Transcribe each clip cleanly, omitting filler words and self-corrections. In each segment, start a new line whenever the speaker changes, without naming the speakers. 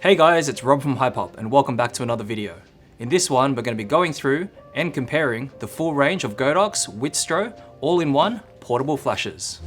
Hey guys, it's Rob from Hypop and welcome back to another video. In this one, we're going to be going through and comparing the full range of Godox Witstro all-in-one portable flashes.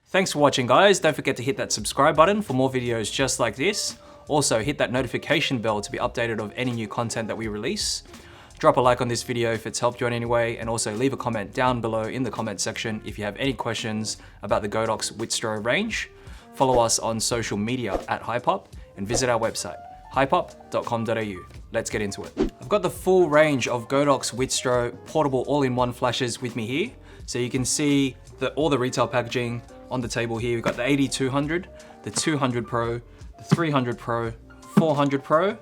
Thanks for watching guys, don't forget to hit that subscribe button for more videos just like this. Also hit that notification bell to be updated of any new content that we release. Drop a like on this video if it's helped you in any way, and also leave a comment down below in the comment section if you have any questions about the Godox Witstro range. Follow us on social media at Hypop and visit our website, hypop.com.au. Let's get into it. I've got the full range of Godox Witstro portable all-in-one flashes with me here. So you can see all the retail packaging on the table here. We've got the AD200, the 200 Pro, the 300 Pro, 400 Pro,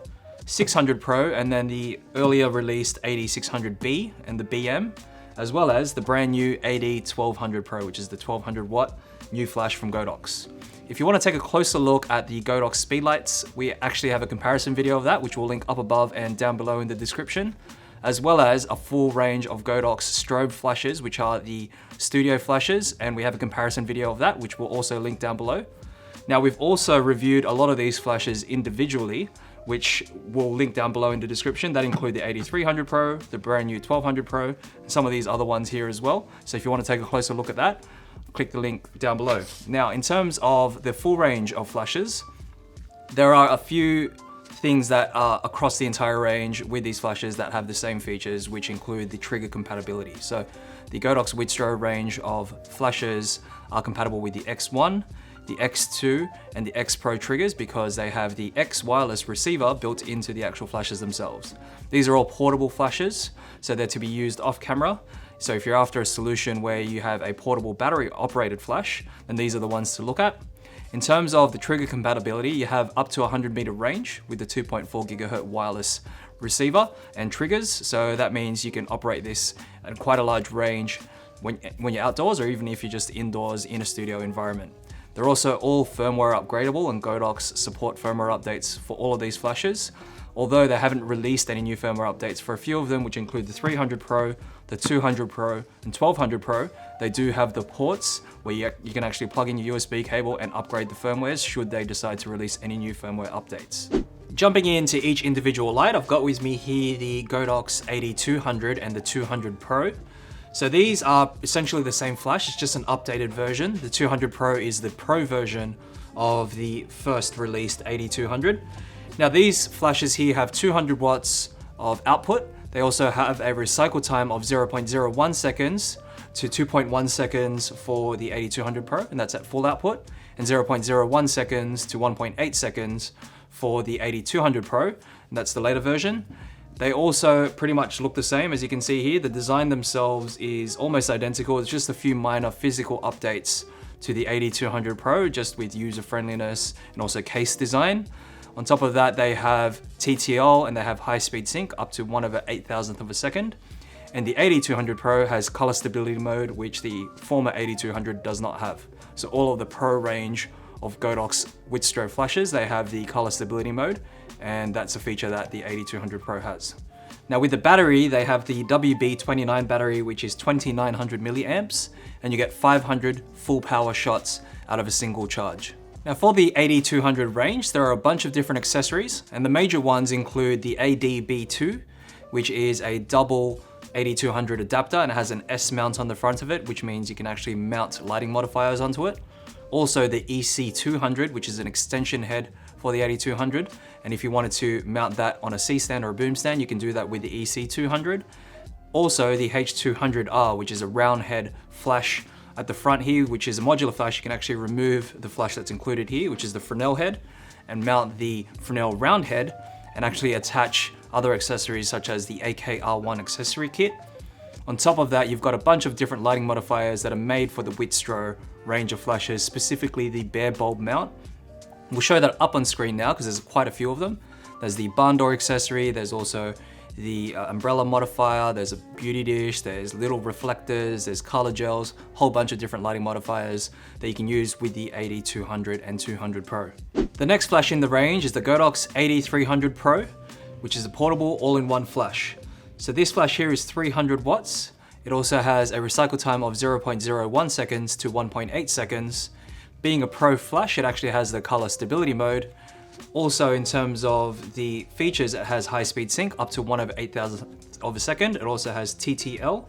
600 Pro, and then the earlier released AD600B and the BM, as well as the brand new AD1200 Pro, which is the 1200 watt new flash from Godox. If you want to take a closer look at the Godox speedlights, we actually have a comparison video of that, which we'll link up above and down below in the description, as well as a full range of Godox Strobe flashes, which are the studio flashes, and we have a comparison video of that, which we'll also link down below. Now, we've also reviewed a lot of these flashes individually, which we'll link down below in the description. That include the AD300 Pro, the brand new 1200 Pro, and some of these other ones here as well. So if you want to take a closer look at that, click the link down below. Now, in terms of the full range of flashes, there are a few things that are across the entire range with these flashes that have the same features, which include the trigger compatibility. So the Godox Witstro range of flashes are compatible with the X1, the X2, and the X Pro triggers because they have the X wireless receiver built into the actual flashes themselves. These are all portable flashes, so they're to be used off camera. So if you're after a solution where you have a portable battery operated flash, then these are the ones to look at. In terms of the trigger compatibility, you have up to 100 meter range with the 2.4 gigahertz wireless receiver and triggers. So that means you can operate this at quite a large range when you're outdoors, or even if you're just indoors in a studio environment. They're also all firmware upgradable, and Godox support firmware updates for all of these flashes. Although they haven't released any new firmware updates for a few of them, which include the 300 Pro, the 200 Pro, and 1200 Pro, they do have the ports where you can actually plug in your USB cable and upgrade the firmwares should they decide to release any new firmware updates. Jumping into each individual light, I've got with me here the Godox AD200 and the 200 Pro. So these are essentially the same flash, it's just an updated version. The 200 Pro is the Pro version of the first released AD200. Now these flashes here have 200 watts of output. They also have a recycle time of 0.01 seconds to 2.1 seconds for the AD200 Pro, and that's at full output, and 0.01 seconds to 1.8 seconds for the AD200 Pro, and that's the later version. They also pretty much look the same. As you can see here, the design themselves is almost identical. It's just a few minor physical updates to the AD200 Pro, just with user friendliness and also case design. On top of that, they have TTL and they have high-speed sync up to 1/8,000th of a second. And the AD200 Pro has color stability mode, which the former AD200 does not have. So all of the Pro range of Godox Witstro flashes, they have the color stability mode, and that's a feature that the AD200 Pro has. Now with the battery, they have the WB29 battery, which is 2900 milliamps, and you get 500 full power shots out of a single charge. Now for the AD200 range, there are a bunch of different accessories, and the major ones include the ADB2, which is a double AD200 adapter, and it has an S mount on the front of it, which means you can actually mount lighting modifiers onto it. Also the EC200, which is an extension head for the AD200, and if you wanted to mount that on a C-stand or a boom stand, you can do that with the EC200. Also the H200R, which is a round head flash at the front here, which is a modular flash. You can actually remove the flash that's included here, which is the Fresnel head, and mount the Fresnel round head, and actually attach other accessories such as the AKR1 accessory kit. On top of that, you've got a bunch of different lighting modifiers that are made for the Witstro range of flashes, specifically the bare bulb mount. We'll show that up on screen now because there's quite a few of them. There's the barn door accessory, there's also the umbrella modifier, there's a beauty dish, there's little reflectors, there's color gels, whole bunch of different lighting modifiers that you can use with the AD200 and 200 Pro. The next flash in the range is the Godox AD300 Pro, which is a portable all-in-one flash. So this flash here is 300 watts. It also has a recycle time of 0.01 seconds to 1.8 seconds. Being a Pro flash, it actually has the color stability mode. Also, in terms of the features, it has high-speed sync up to 1/8,000th of a second. It also has TTL,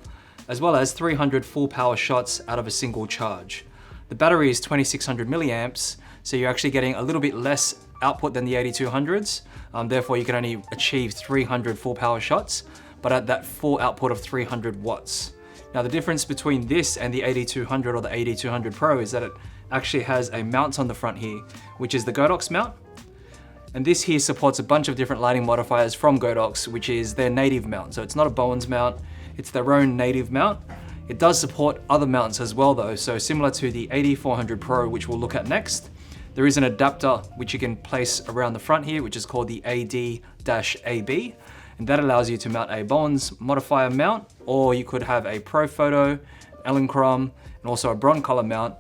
as well as 300 full power shots out of a single charge. The battery is 2600 milliamps, so you're actually getting a little bit less output than the AD200s. Therefore, you can only achieve 300 full power shots, but at that full output of 300 watts. Now, the difference between this and the AD200 or the AD200 Pro is that it actually has a mount on the front here, which is the Godox mount. And this here supports a bunch of different lighting modifiers from Godox, which is their native mount. So it's not a Bowens mount, it's their own native mount. It does support other mounts as well though. So similar to the AD400 Pro, which we'll look at next, there is an adapter which you can place around the front here, which is called the AD-AB. And that allows you to mount a Bowens modifier mount, or you could have a Pro Photo, Elinchrom, and also a Broncolor mount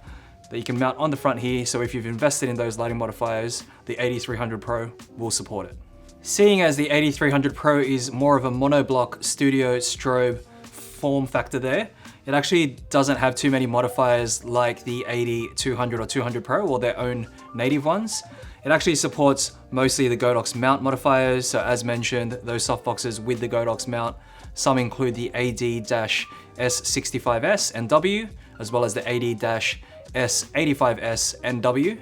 that you can mount on the front here. So if you've invested in those lighting modifiers, the AD300 Pro will support it. Seeing as the AD300 Pro is more of a monoblock studio strobe form factor there, it actually doesn't have too many modifiers like the AD200 or 200 Pro or their own native ones. It actually supports mostly the Godox mount modifiers. So as mentioned, those softboxes with the Godox mount, some include the AD-S65S and W, as well as the AD-S85S and W,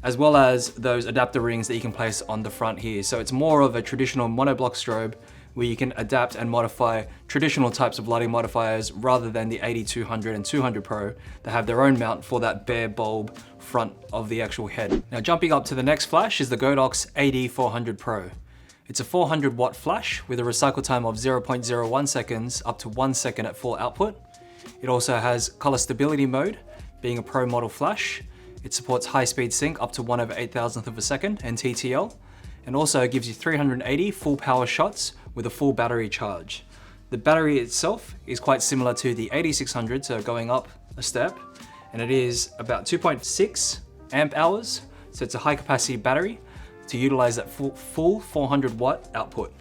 as well as those adapter rings that you can place on the front here. So it's more of a traditional monoblock strobe where you can adapt and modify traditional types of lighting modifiers rather than the AD200 and 200 Pro that have their own mount for that bare bulb front of the actual head. Now jumping up to the next flash is the Godox AD400 Pro. It's a 400 watt flash with a recycle time of 0.01 seconds up to 1 second at full output. It also has color stability mode, being a Pro model flash. It supports high-speed sync up to 1/8,000th of a second and TTL, and also gives you 380 full power shots with a full battery charge. The battery itself is quite similar to the AD600, so going up a step, and it is about 2.6 amp hours. So it's a high capacity battery to utilize that full 400 watt output.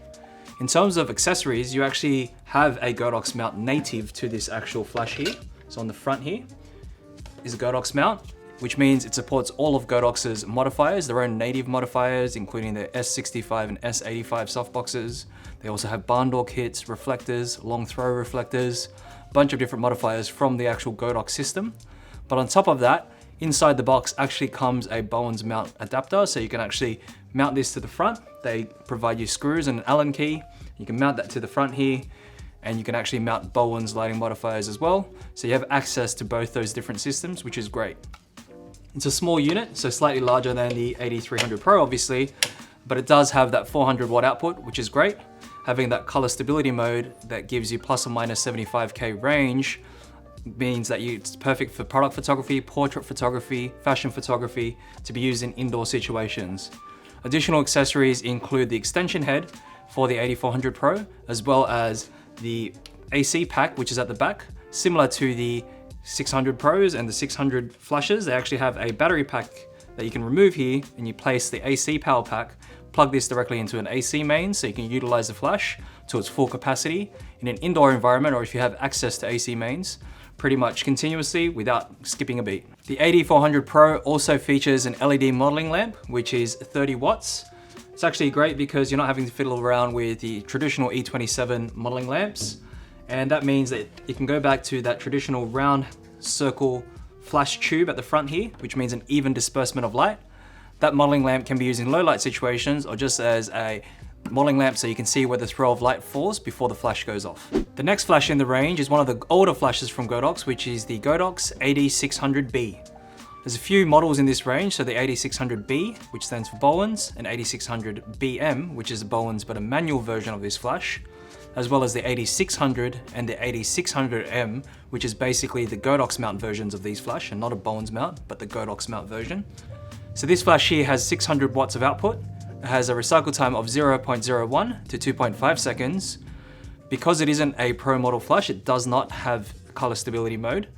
In terms of accessories, you actually have a Godox mount native to this actual flash here. So on the front here is a Godox mount, which means it supports all of Godox's modifiers, their own native modifiers, including the S65 and S85 softboxes. They also have barn door kits, reflectors, long throw reflectors, a bunch of different modifiers from the actual Godox system. But on top of that, inside the box actually comes a Bowens mount adapter, so you can actually mount this to the front. They provide you screws and an Allen key. You can mount that to the front here, and you can actually mount Bowens lighting modifiers as well. So you have access to both those different systems, which is great. It's a small unit, so slightly larger than the AD300 Pro, obviously, but it does have that 400 watt output, which is great. Having that color stability mode that gives you plus or minus 75K range means that it's perfect for product photography, portrait photography, fashion photography, to be used in indoor situations. Additional accessories include the extension head for the AD400 Pro, as well as the AC pack, which is at the back, similar to the 600 Pros and the 600 flashes. They actually have a battery pack that you can remove here, and you place the AC power pack, plug this directly into an AC main so you can utilize the flash to its full capacity in an indoor environment, or if you have access to AC mains, pretty much continuously without skipping a beat. The AD400 Pro also features an LED modeling lamp, which is 30 watts. It's actually great because you're not having to fiddle around with the traditional E27 modeling lamps. And that means that you can go back to that traditional round circle flash tube at the front here, which means an even disbursement of light. That modeling lamp can be used in low light situations or just as a modeling lamp so you can see where the throw of light falls before the flash goes off. The next flash in the range is one of the older flashes from Godox, which is the Godox AD600B. There's a few models in this range, so the AD600B, which stands for Bowens, and AD600BM, which is a Bowens but a manual version of this flash, as well as the AD600 and the AD600M, which is basically the Godox mount versions of these flash, and not a Bowens mount, but the Godox mount version. So this flash here has 600 watts of output, It has a recycle time of 0.01 to 2.5 seconds. Because it isn't a Pro model flash, it does not have color stability mode,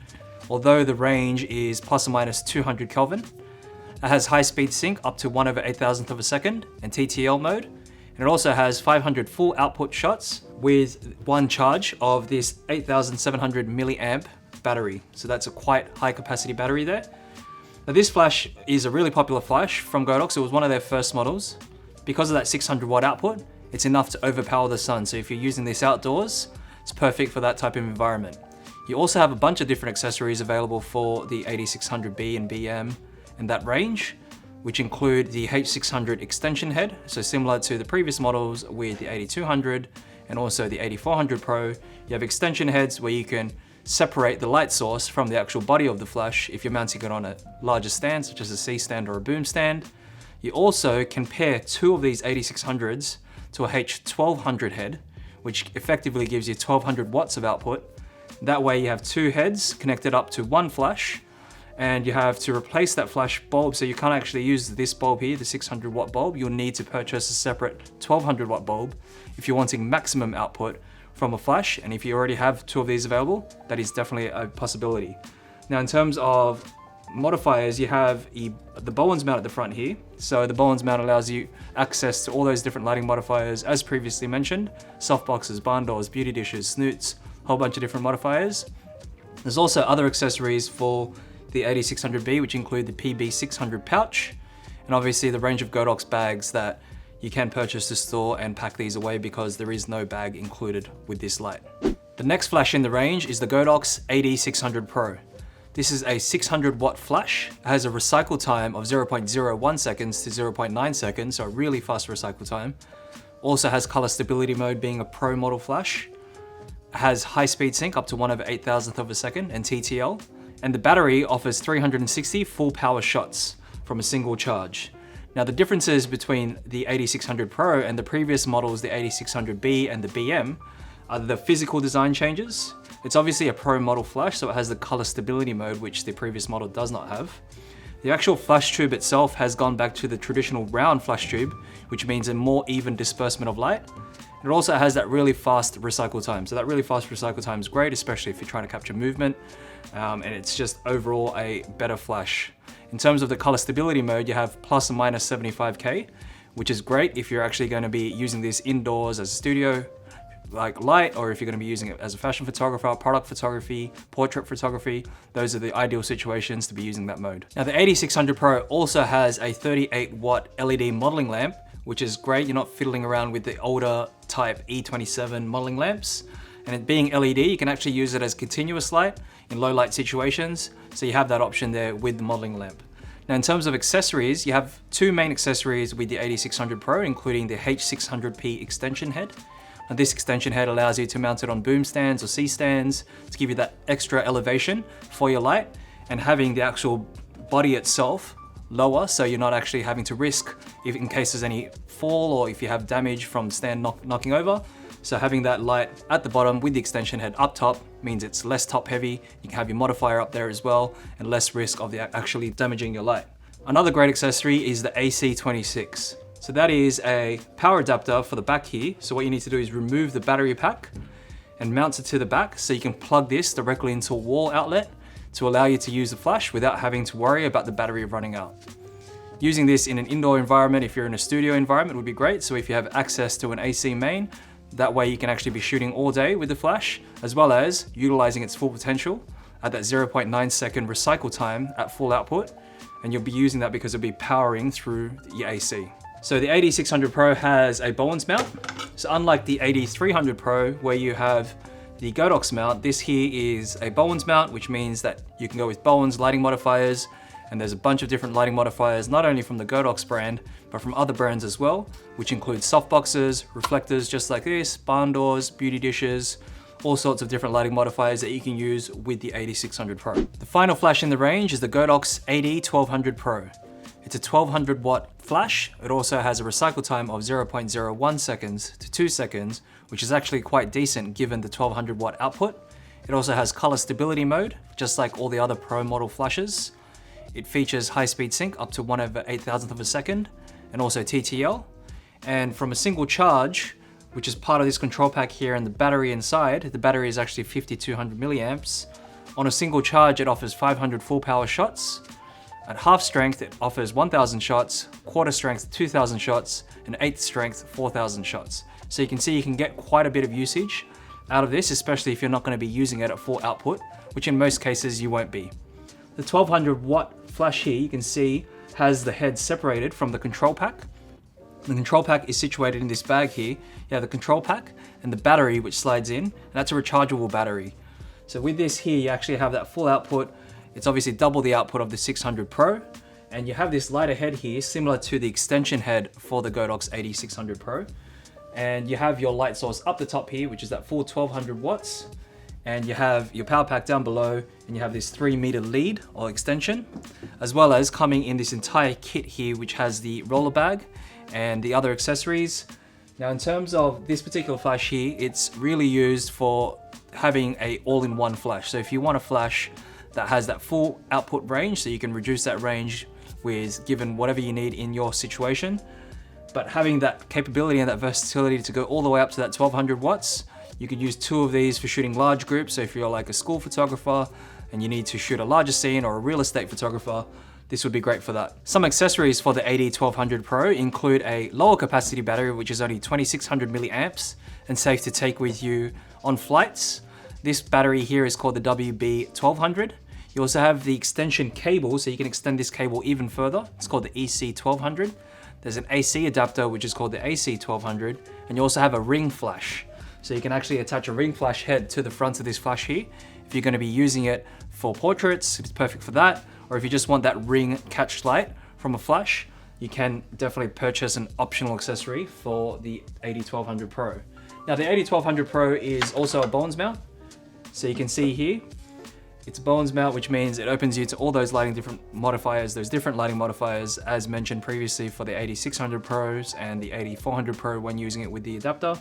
although the range is plus or minus 200 Kelvin. It has high speed sync up to 1/8,000th of a second and TTL mode. And it also has 500 full output shots with one charge of this 8,700 milliamp battery. So that's a quite high capacity battery there. Now this flash is a really popular flash from Godox. It was one of their first models. Because of that 600 watt output, it's enough to overpower the sun. So if you're using this outdoors, it's perfect for that type of environment. You also have a bunch of different accessories available for the AD600B and BM and that range, which include the H600 extension head. So similar to the previous models with the AD200 and also the AD400 Pro, you have extension heads where you can separate the light source from the actual body of the flash if you're mounting it on a larger stand, such as a C stand or a boom stand. You also can pair two of these AD600s to a H1200 head, which effectively gives you 1200 watts of output. That way you have two heads connected up to one flash, and you have to replace that flash bulb. So you can't actually use this bulb here, the 600 watt bulb. You'll need to purchase a separate 1200 watt bulb if you're wanting maximum output from a flash. And if you already have two of these available, that is definitely a possibility. Now in terms of modifiers, you have the Bowens mount at the front here. So the Bowens mount allows you access to all those different lighting modifiers as previously mentioned: softboxes, barn doors, beauty dishes, snoots, a whole bunch of different modifiers. There's also other accessories for the AD600B, which include the PB600 pouch, and obviously the range of Godox bags that you can purchase to store and pack these away because there is no bag included with this light. The next flash in the range is the Godox AD600 Pro. This is a 600 watt flash. It has a recycle time of 0.01 seconds to 0.9 seconds, so a really fast recycle time. Also has color stability mode, being a Pro model flash. It has high speed sync up to 1/8,000th of a second and TTL. And the battery offers 360 full power shots from a single charge. Now the differences between the AD600 Pro and the previous models, the AD600B and the BM, are the physical design changes. It's obviously a Pro model flash, so it has the color stability mode, which the previous model does not have. The actual flash tube itself has gone back to the traditional round flash tube, which means a more even disbursement of light. It also has that really fast recycle time. So that really fast recycle time is great, especially if you're trying to capture movement. And it's just overall a better flash. In terms of the color stability mode, you have plus or minus 75K, which is great if you're actually going to be using this indoors as a studio like light, or if you're going to be using it as a fashion photographer, product photography, portrait photography. Those are the ideal situations to be using that mode. Now the AD600 Pro also has a 38 watt LED modeling lamp, which is great. You're not fiddling around with the older type E27 modeling lamps. And it being LED, you can actually use it as continuous light in low light situations. So you have that option there with the modeling lamp. Now in terms of accessories, you have two main accessories with the AD600 Pro, including the H600P extension head. Now this extension head allows you to mount it on boom stands or C stands to give you that extra elevation for your light, and having the actual body itself lower, so you're not actually having to risk if in case there's any fall or if you have damage from stand knocking over. So having that light at the bottom with the extension head up top means it's less top heavy. You can have your modifier up there as well, and less risk of actually damaging your light. Another great accessory is the AC26. So that is a power adapter for the back here. So what you need to do is remove the battery pack and mount it to the back, so you can plug this directly into a wall outlet to allow you to use the flash without having to worry about the battery running out. Using this in an indoor environment, if you're in a studio environment, would be great. So if you have access to an AC main, that way you can actually be shooting all day with the flash, as well as utilizing its full potential at that 0.9 second recycle time at full output. And you'll be using that because it'll be powering through your AC. So the AD600 Pro has a Bowens mount. So unlike the AD300 Pro, where you have the Godox mount, this here is a Bowens mount, which means that you can go with Bowens lighting modifiers. And there's a bunch of different lighting modifiers, not only from the Godox brand, but from other brands as well, which include softboxes, reflectors just like this, barn doors, beauty dishes, all sorts of different lighting modifiers that you can use with the AD600 Pro. The final flash in the range is the Godox AD200 Pro. It's a 1200 watt flash. It also has a recycle time of 0.01 seconds to 2 seconds, which is actually quite decent given the 1200 watt output. It also has color stability mode, just like all the other Pro model flashes. It features high speed sync up to 1/8000th of a second, and also TTL. And from a single charge, which is part of this control pack here, and the battery inside, the battery is actually 5200 milliamps. On a single charge, it offers 500 full power shots. At half strength, it offers 1000 shots, quarter strength 2000 shots, and eighth strength 4000 shots. So you can see you can get quite a bit of usage out of this, especially if you're not going to be using it at full output, which in most cases you won't be. The 1200 watt flash here, you can see, has the head separated from the control pack. The control pack is situated in this bag here. You have the control pack and the battery which slides in, and that's a rechargeable battery. So with this here, you actually have that full output. It's obviously double the output of the 600 Pro, and you have this lighter head here, similar to the extension head for the Godox AD600 Pro. And you have your light source up the top here, which is that full 1200 watts. And you have your power pack down below, and you have this 3-meter lead or extension, as well as coming in this entire kit here, which has the roller bag and the other accessories. Now, in terms of this particular flash here, it's really used for having a all-in-one flash. So if you want a flash that has that full output range, so you can reduce that range with given whatever you need in your situation, but having that capability and that versatility to go all the way up to that 1200 watts, you could use 2 of these for shooting large groups. So if you're like a school photographer and you need to shoot a larger scene, or a real estate photographer, this would be great for that. Some accessories for the AD1200 Pro include a lower capacity battery, which is only 2600 milliamps and safe to take with you on flights. This battery here is called the WB1200. You also have the extension cable, so you can extend this cable even further. It's called the EC1200. There's an AC adapter, which is called the AC1200, and you also have a ring flash. So you can actually attach a ring flash head to the front of this flash here. If you're going to be using it for portraits, it's perfect for that. Or if you just want that ring catch light from a flash, you can definitely purchase an optional accessory for the AD1200 Pro. Now, the AD1200 Pro is also a Bowens mount. So you can see here, it's a Bowens mount, which means it opens you to all those different lighting modifiers, as mentioned previously for the AD600 Pros and the AD400 Pro when using it with the adapter.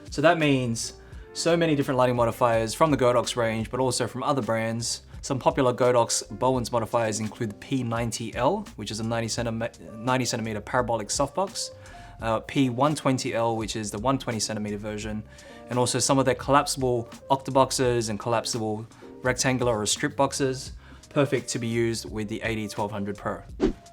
So that means so many different lighting modifiers from the Godox range, but also from other brands. Some popular Godox Bowens modifiers include the P90L, which is a 90 centimeter parabolic softbox, P120L, which is the 120 centimeter version, and also some of their collapsible octaboxes and collapsible rectangular or strip boxes, perfect to be used with the AD1200 Pro.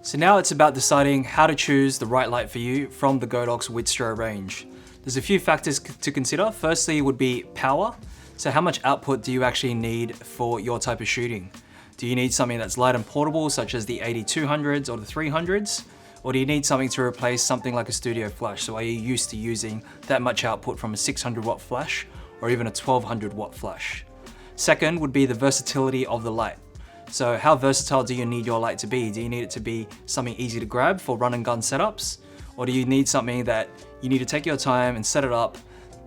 So now it's about deciding how to choose the right light for you from the Godox Witstro range. There's a few factors to consider. Firstly would be power. So how much output do you actually need for your type of shooting? Do you need something that's light and portable, such as the AD200s or the 300s? Or do you need something to replace something like a studio flash? So are you used to using that much output from a 600 watt flash or even a 1200 watt flash? Second would be the versatility of the light. So how versatile do you need your light to be? Do you need it to be something easy to grab for run and gun setups? Or do you need something that you need to take your time and set it up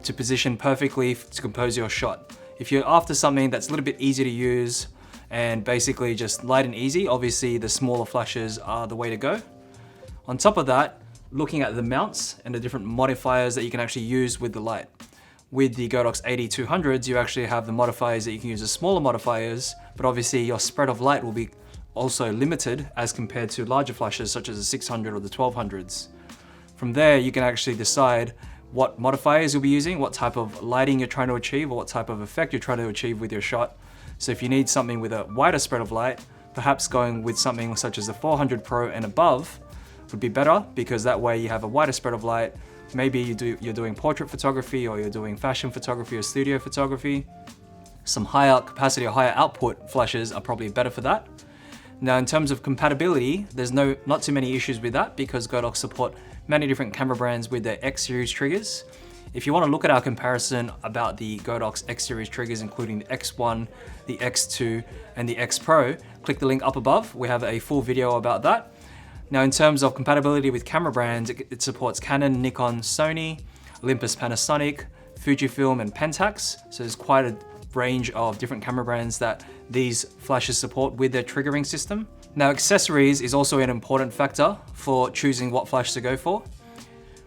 to position perfectly to compose your shot? If you're after something that's a little bit easy to use and basically just light and easy, obviously the smaller flashes are the way to go. On top of that, looking at the mounts and the different modifiers that you can actually use with the light. With the Godox AD200s, you actually have the modifiers that you can use as smaller modifiers, but obviously your spread of light will be also limited as compared to larger flashes such as the 600 or the 1200s. From there, you can actually decide what modifiers you'll be using, what type of lighting you're trying to achieve, or what type of effect you're trying to achieve with your shot. So if you need something with a wider spread of light, perhaps going with something such as the 400 Pro and above would be better, because that way you have a wider spread of light. Maybe you're doing portrait photography, or you're doing fashion photography or studio photography. Some higher capacity or higher output flashes are probably better for that. Now, in terms of compatibility, there's not too many issues with that, because Godox support many different camera brands with their X series triggers. If you want to look at our comparison about the Godox X series triggers, including the X1, the X2, and the X Pro, click the link up above. We have a full video about that. Now, in terms of compatibility with camera brands, it supports Canon, Nikon, Sony, Olympus, Panasonic, Fujifilm, and Pentax. So there's quite a range of different camera brands that these flashes support with their triggering system. Now, accessories is also an important factor for choosing what flash to go for.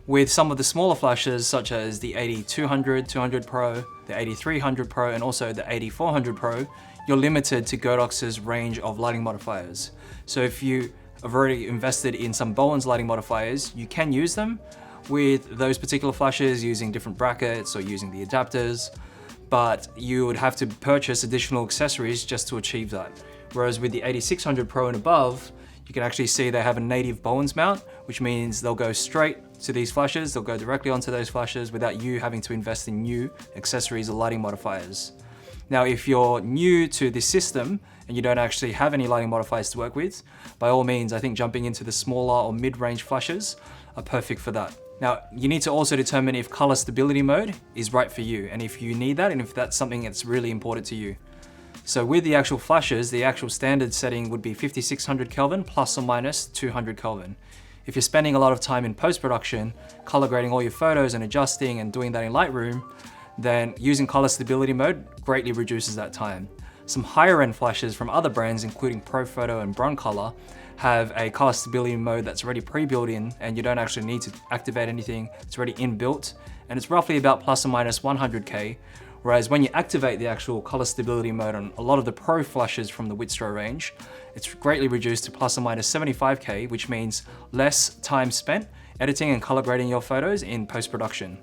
With some of the smaller flashes, such as the AD200, 200 Pro, the AD300 Pro, and also the AD400 Pro, you're limited to Godox's range of lighting modifiers. So if you have already invested in some Bowens lighting modifiers, you can use them, with those particular flashes using different brackets or using the adapters, but you would have to purchase additional accessories just to achieve that. Whereas with the AD600 Pro and above, you can actually see they have a native Bowens mount, which means they'll go straight to these flashes, they'll go directly onto those flashes without you having to invest in new accessories or lighting modifiers. Now, if you're new to this system and you don't actually have any lighting modifiers to work with, by all means, I think jumping into the smaller or mid-range flashes are perfect for that. Now, you need to also determine if color stability mode is right for you, and if you need that, and if that's something that's really important to you. So with the actual flashes, the actual standard setting would be 5600 Kelvin plus or minus 200 Kelvin. If you're spending a lot of time in post-production, color grading all your photos and adjusting and doing that in Lightroom, then using color stability mode greatly reduces that time. Some higher end flashes from other brands, including Profoto and Broncolor, have a color stability mode that's already pre-built in, and you don't actually need to activate anything. It's already inbuilt, and it's roughly about plus or minus 100K. Whereas when you activate the actual color stability mode on a lot of the Pro flashes from the Witstro range, it's greatly reduced to plus or minus 75K, which means less time spent editing and color grading your photos in post-production.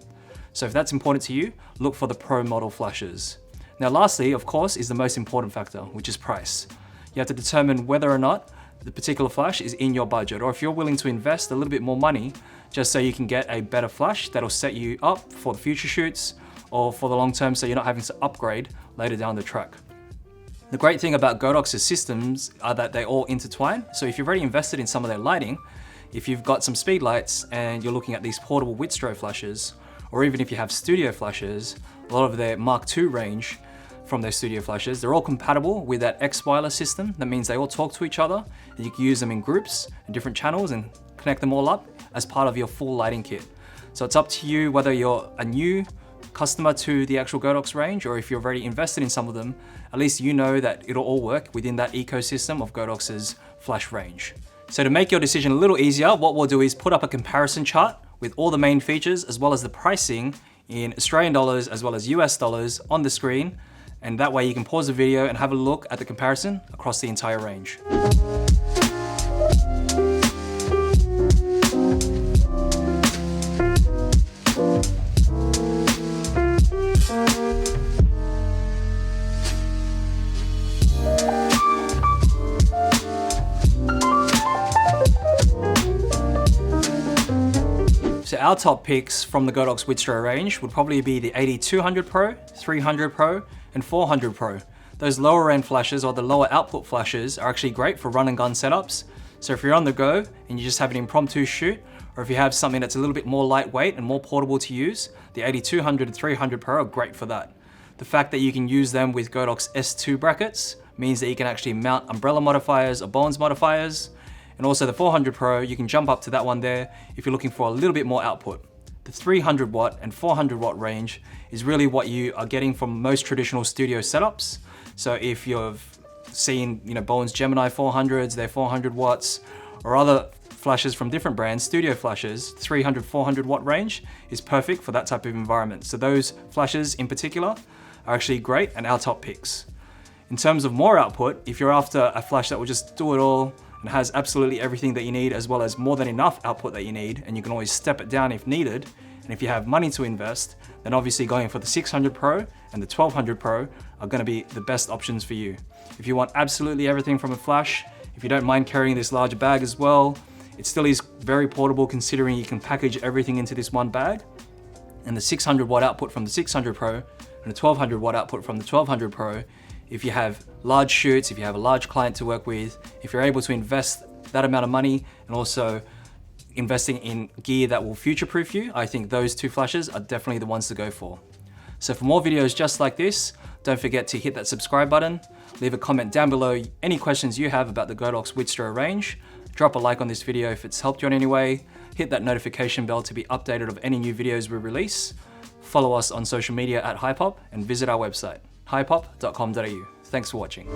So if that's important to you, look for the Pro model flashes. Now lastly, of course, is the most important factor, which is price. You have to determine whether or not the particular flash is in your budget, or if you're willing to invest a little bit more money just so you can get a better flash that'll set you up for the future shoots or for the long term, so you're not having to upgrade later down the track. The great thing about Godox's systems are that they all intertwine. So if you've already invested in some of their lighting, if you've got some speedlights and you're looking at these portable Witstro flashes, or even if you have studio flashes, a lot of their Mark II range from their studio flashes, they're all compatible with that X wireless system. That means they all talk to each other, and you can use them in groups and different channels and connect them all up as part of your full lighting kit. So it's up to you whether you're a new customer to the actual Godox range, or if you've already invested in some of them, at least you know that it'll all work within that ecosystem of Godox's flash range. So to make your decision a little easier, what we'll do is put up a comparison chart with all the main features as well as the pricing in Australian dollars as well as US dollars on the screen, and that way you can pause the video and have a look at the comparison across the entire range. So our top picks from the Godox Witstro range would probably be the AD200 Pro, 300 Pro, and 400 Pro. Those lower end flashes, or the lower output flashes, are actually great for run and gun setups. So if you're on the go and you just have an impromptu shoot, or if you have something that's a little bit more lightweight and more portable to use, the AD200 and 300 Pro are great for that. The fact that you can use them with Godox S2 brackets means that you can actually mount umbrella modifiers or Bowens modifiers. And also the 400 Pro, you can jump up to that one there if you're looking for a little bit more output. The 300 watt and 400 watt range is really what you are getting from most traditional studio setups. So if you've seen, Bowens Gemini 400s, they're 400 watts, or other flashes from different brands, studio flashes, 300, 400 watt range is perfect for that type of environment. So those flashes in particular are actually great and our top picks. In terms of more output, if you're after a flash that will just do it all and has absolutely everything that you need, as well as more than enough output that you need, and you can always step it down if needed, and if you have money to invest, then obviously going for the 600 Pro and the 1200 Pro are gonna be the best options for you. If you want absolutely everything from a flash, if you don't mind carrying this larger bag as well, it still is very portable considering you can package everything into this one bag, and the 600 watt output from the 600 Pro and the 1200 watt output from the 1200 Pro, if you have large shoots, if you have a large client to work with, if you're able to invest that amount of money and also investing in gear that will future-proof you, I think those two flashes are definitely the ones to go for. So for more videos just like this, don't forget to hit that subscribe button, leave a comment down below any questions you have about the Godox Witstro range, drop a like on this video if it's helped you in any way, hit that notification bell to be updated of any new videos we release, follow us on social media at Hypop, and visit our website, hypop.com.au. Thanks for watching.